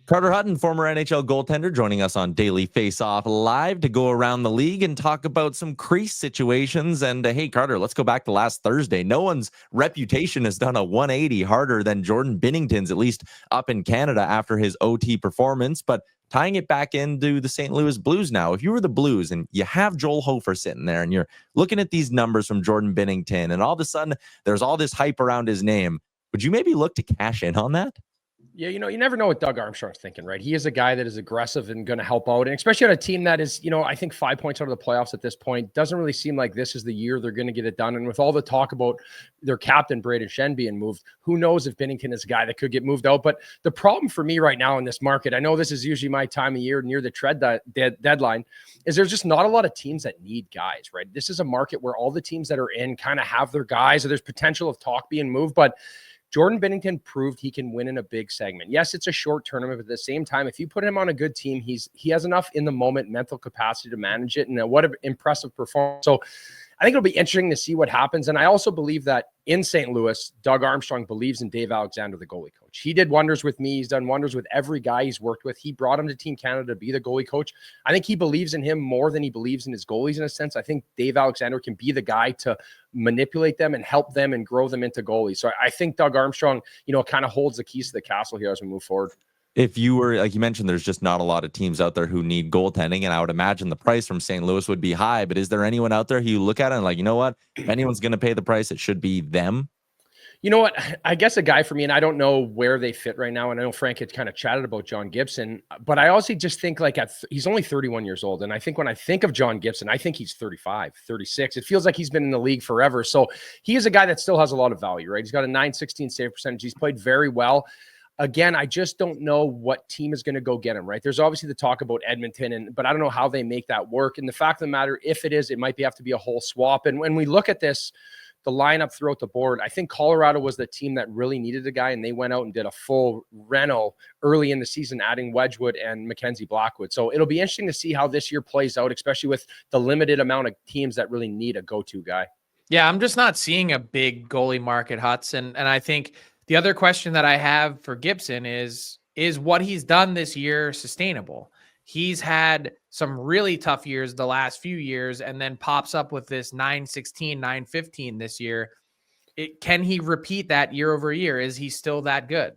Carter Hutton, former NHL goaltender, joining us on Daily Faceoff Live to go around the league and talk about some crease situations. And hey, Carter, let's go back to last Thursday. No one's reputation has done a 180 harder than Jordan Binnington's, at least up in Canada after his OT performance. But tying it back into the St. Louis Blues now, if you were the Blues and you have Joel Hofer sitting there and you're looking at these numbers from Jordan Binnington and all of a sudden there's all this hype around his name, would you maybe look to cash in on that? Yeah, you never know what Doug Armstrong's thinking, right? He is a guy that is aggressive and going to help out, and especially on a team that is, I think 5 points out of the playoffs at this point. Doesn't really seem like this is the year they're going to get it done. And with all the talk about their captain, Braden Shen, being moved, who knows if Bennington is a guy that could get moved out. But the problem for me right now in this market, I know this is usually my time of year near the trade deadline, is there's just not a lot of teams that need guys, right? This is a market where all the teams that are in kind of have their guys, or there's potential of talk being moved, but Jordan Binnington proved he can win in a big segment. Yes, it's a short tournament, but at the same time, if you put him on a good team, he has enough in the moment mental capacity to manage it. And what an impressive performance. So I think it'll be interesting to see what happens. And I also believe that in St. Louis, Doug Armstrong believes in Dave Alexander, the goalie coach. He did wonders with me. He's done wonders with every guy he's worked with. He brought him to Team Canada to be the goalie coach. I think he believes in him more than he believes in his goalies in a sense. I think Dave Alexander can be the guy to manipulate them and help them and grow them into goalies. So I think Doug Armstrong, kind of holds the keys to the castle here as we move forward. If you were, like you mentioned, there's just not a lot of teams out there who need goaltending, and I would imagine the price from St. Louis would be high, but is there anyone out there who you look at and like, you know what, if anyone's going to pay the price, it should be them? You know what? I guess a guy for me, and I don't know where they fit right now, and I know Frank had kind of chatted about John Gibson, but I also just think like he's only 31 years old, and I think when I think of John Gibson, I think he's 35, 36. It feels like he's been in the league forever, so he is a guy that still has a lot of value, right? He's got a .916 save percentage. He's played very well. Again, I just don't know what team is going to go get him, right? There's obviously the talk about Edmonton, but I don't know how they make that work. And the fact of the matter, if it is, it might have to be a whole swap. And when we look at this, the lineup throughout the board, I think Colorado was the team that really needed a guy, and they went out and did a full reno early in the season, adding Wedgwood and Mackenzie Blackwood. So it'll be interesting to see how this year plays out, especially with the limited amount of teams that really need a go-to guy. Yeah, I'm just not seeing a big goalie market, Huts. And I think the other question that I have for Gibson is what he's done this year sustainable? He's had some really tough years the last few years and then pops up with this 916, 915 this year. Can he repeat that year over year? Is he still that good?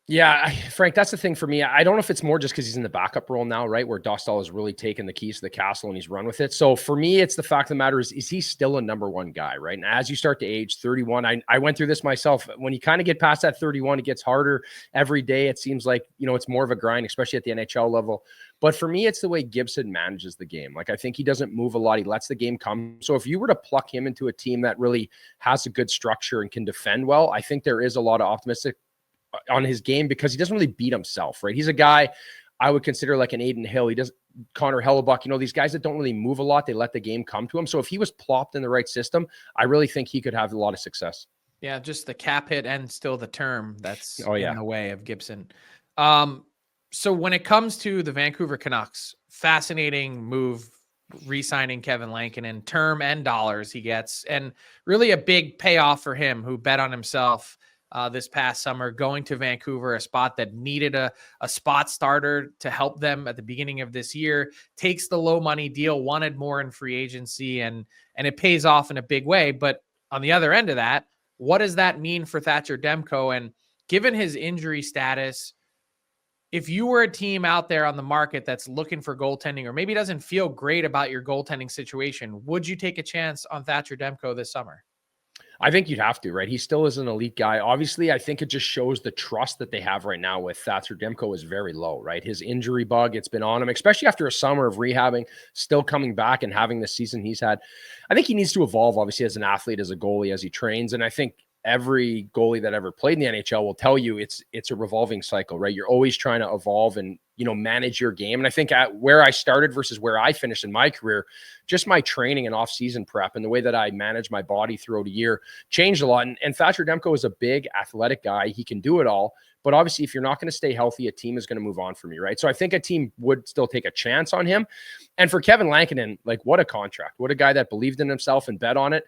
Yeah, Frank, that's the thing for me. I don't know if it's more just because he's in the backup role now, right, where Dostal has really taken the keys to the castle and he's run with it. So for me, it's the fact of the matter is he still a number one guy, right? And as you start to age 31, I went through this myself. When you kind of get past that 31, it gets harder every day. It seems like, it's more of a grind, especially at the NHL level. But for me, it's the way Gibson manages the game. Like, I think he doesn't move a lot. He lets the game come. So if you were to pluck him into a team that really has a good structure and can defend well, I think there is a lot of optimistic on his game because he doesn't really beat himself, right? He's a guy I would consider like an Aiden Hill. He does Connor Hellebuck, these guys that don't really move a lot. They let the game come to him. So if he was plopped in the right system, I really think he could have a lot of success. Yeah, just the cap hit and still the term that's in the way of Gibson. So when it comes to the Vancouver Canucks, fascinating move, re-signing Kevin Lankinen, term and dollars he gets, and really a big payoff for him who bet on himself this past summer, going to Vancouver, a spot that needed a spot starter to help them at the beginning of this year, takes the low money deal, wanted more in free agency, and it pays off in a big way. But on the other end of that, what does that mean for Thatcher Demko? And given his injury status, if you were a team out there on the market that's looking for goaltending or maybe doesn't feel great about your goaltending situation, would you take a chance on Thatcher Demko this summer? I think you'd have to, right? He still is an elite guy. Obviously, I think it just shows the trust that they have right now with Thatcher Demko is very low, right? His injury bug, it's been on him, especially after a summer of rehabbing, still coming back and having the season he's had. I think he needs to evolve, obviously, as an athlete, as a goalie, as he trains. And I think every goalie that ever played in the NHL will tell you it's a revolving cycle, right? You're always trying to evolve and, manage your game. And I think at where I started versus where I finished in my career, just my training and off-season prep and the way that I manage my body throughout a year changed a lot. And Thatcher Demko is a big athletic guy. He can do it all, But obviously, if you're not going to stay healthy, a team is going to move on from you, right? So I think a team would still take a chance on him. And for Kevin Lankinen, like, what a contract. What a guy that believed in himself and bet on it.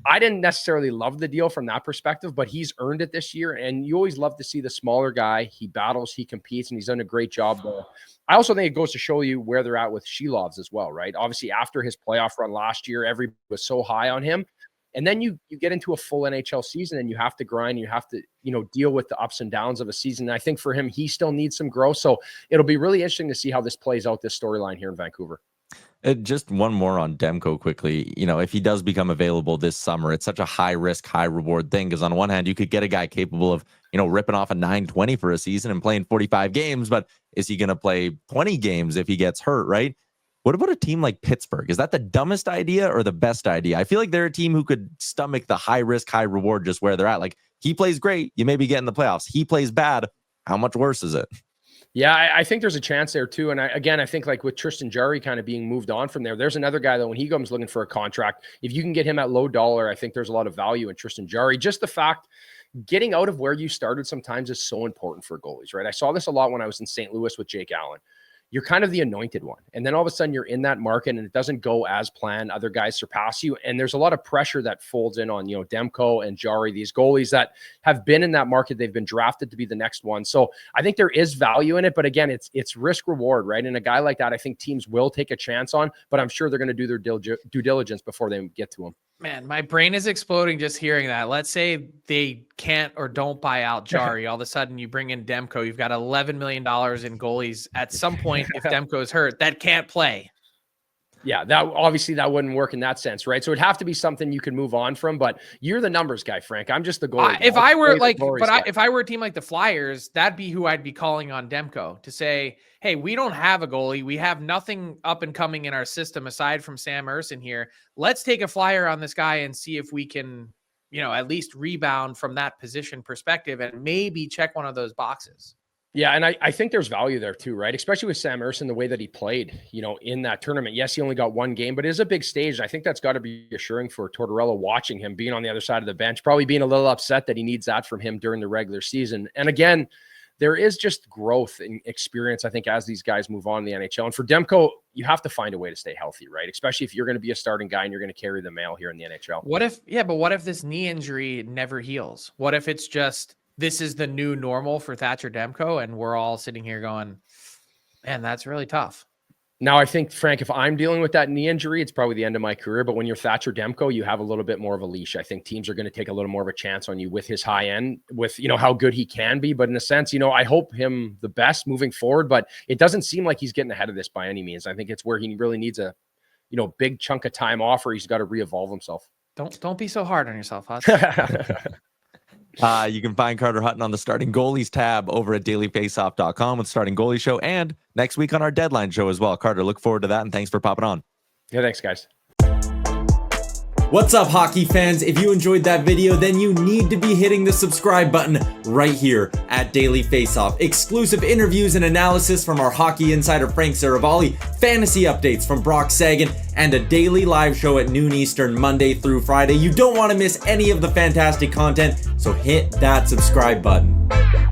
I didn't necessarily love the deal from that perspective, but he's earned it this year. And you always love to see the smaller guy. He battles, he competes, and he's done a great job there. I also think it goes to show you where they're at with Shilovs as well, right? Obviously, after his playoff run last year, everybody was so high on him. And then you get into a full NHL season and you have to grind, you have to, deal with the ups and downs of a season. And I think for him, he still needs some growth. So it'll be really interesting to see how this plays out, this storyline here in Vancouver. Just one more on Demko quickly. If he does become available this summer, it's such a high risk, high reward thing. Because on one hand, you could get a guy capable of, ripping off a 920 for a season and playing 45 games. But is he going to play 20 games if he gets hurt, right? What about a team like Pittsburgh? Is that the dumbest idea or the best idea? I feel like they're a team who could stomach the high risk, high reward just where they're at. Like, he plays great, you maybe get in the playoffs. He plays bad, how much worse is it? Yeah, I think there's a chance there too. And I think like with Tristan Jarry kind of being moved on from there, there's another guy that when he comes looking for a contract, if you can get him at low dollar, I think there's a lot of value in Tristan Jarry. Just the fact getting out of where you started sometimes is so important for goalies, right? I saw this a lot when I was in St. Louis with Jake Allen. You're kind of the anointed one. And then all of a sudden you're in that market and it doesn't go as planned. Other guys surpass you. And there's a lot of pressure that folds in on, Demko and Jarry, these goalies that have been in that market. They've been drafted to be the next one. So I think there is value in it, but again, it's risk reward, right? And a guy like that, I think teams will take a chance on, but I'm sure they're going to do their due diligence before they get to him. Man, my brain is exploding just hearing that. Let's say they can't or don't buy out Jarry. All of a sudden, you bring in Demko. You've got $11 million in goalies at some point, if Demko is hurt, that can't play. Yeah, that obviously that wouldn't work in that sense, right? So it'd have to be something you could move on from. But you're the numbers guy, Frank. I'm just the goalie. If I were a team like the Flyers, that'd be who I'd be calling on Demko to say, hey, we don't have a goalie. We have nothing up and coming in our system aside from Sam Ersson here. Let's take a flyer on this guy and see if we can, at least rebound from that position perspective and maybe check one of those boxes. Yeah, and I think there's value there too, right? Especially with Sam Ersson, the way that he played, in that tournament. Yes, he only got one game, but it is a big stage. I think that's got to be assuring for Tortorella watching him, being on the other side of the bench, probably being a little upset that he needs that from him during the regular season. And again, there is just growth and experience, I think, as these guys move on in the NHL. And for Demko, you have to find a way to stay healthy, right? Especially if you're going to be a starting guy and you're going to carry the mail here in the NHL. What if this knee injury never heals? What if it's just, this is the new normal for Thatcher Demko, and we're all sitting here going, man, that's really tough. Now, I think, Frank, if I'm dealing with that knee injury, it's probably the end of my career. But when you're Thatcher Demko, you have a little bit more of a leash. I think teams are going to take a little more of a chance on you with his high end, with, how good he can be. But in a sense, I hope him the best moving forward. But it doesn't seem like he's getting ahead of this by any means. I think it's where he really needs a, big chunk of time off, or he's got to re-evolve himself. Don't be so hard on yourself, Hutton. You can find Carter Hutton on the Starting Goalies tab over at dailyfaceoff.com with Starting Goalie Show, and next week on our Deadline Show as well. Carter, look forward to that, and thanks for popping on. Yeah, thanks, guys. What's up, hockey fans? If you enjoyed that video, then you need to be hitting the subscribe button right here at Daily Faceoff. Exclusive interviews and analysis from our hockey insider Frank Seravalli, fantasy updates from Brock Sagan, and a daily live show at noon Eastern, Monday through Friday. You don't want to miss any of the fantastic content, so hit that subscribe button.